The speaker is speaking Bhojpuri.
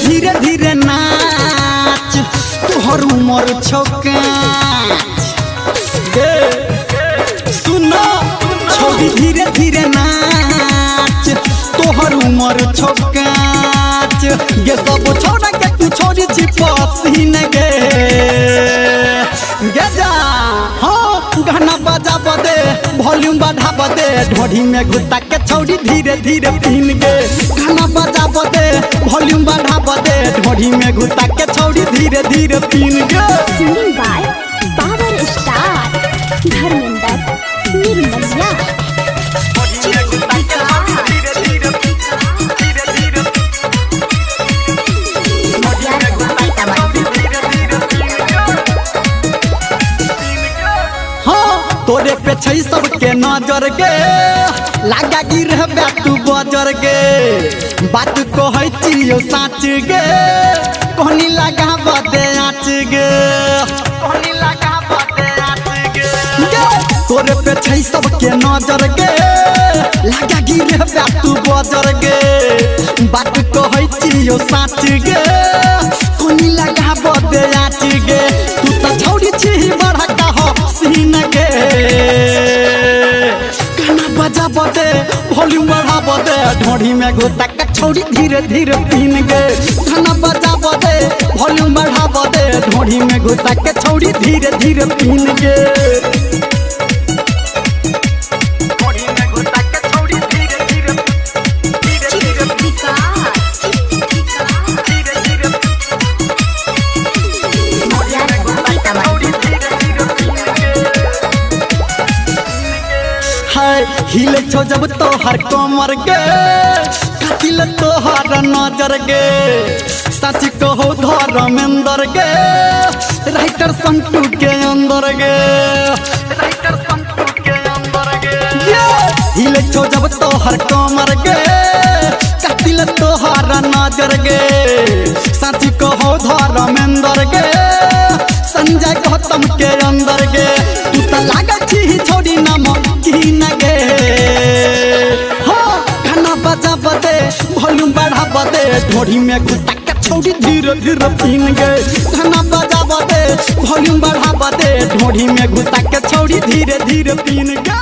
धीरे धीरे नाच तोहर उमर छौका सुनो छौरी धीरे धीरे नाच तोहर उमर छौका ये सब छोड़ा के तू छोड़ी छी पसीन गे जा हाँ गाना बजा बदे वॉल्यूम बढ़ा बदे ढोढ़ी में घुटा के छौड़ी धीरे धीरे पीन गे गाना बजा बदे वॉल्यूम बढ़ा बदे ढोढ़ी में घुटा के छौड़ी धीरे धीरे पीन गे। Singing by power star Dharmendra Nirmaliya. तोरे पे छै सबके नजर गे लागा गिरबे तू बजर गे बात कहै छियो साच गे कहनी लगा बदे आँच गे कहनी लगा बदे आँच गे तोरे पे छै सबके नजर गे लागा गिरबे तू बजर गे बात कहै छियो साच गे कहनी लगा बदे आँच गे तू त छौड़ी छी बड़का हो सीन गे गाना बजा बदे वॉल्यूम बढ़ा बदे ढोढ़ी में घुटा के छौड़ी धीरे धीरे पीन गे गाना बजा बदे वॉल्यूम बढ़ा बदे ढोढ़ी में घुटा के छौड़ी धीरे धीरे पीन गे। हिले छो जब तोहर कमर गे कातिल तोहर नजर गे सच कहो धर्मेंद्र गे राइटर संटू के अंदर गे राइटर संटू के अंदर गे हिले छो जब तोहर कमर गे कातिल तोहर नजर गे सच कहो धर्मेंद्र गे संजय गौतम के अंदर गे तू त लागा छी छोड़ी नमकीन गे हाँ गाना बजा बदे वॉल्यूम बढ़ा बदे ढोढ़ी में घुटा के छौड़ी धीरे धीरे पीन गे गाना बजा बदे वॉल्यूम बढ़ा बदे ढोढ़ी में घुटा के छौड़ी धीरे धीरे पीन गे।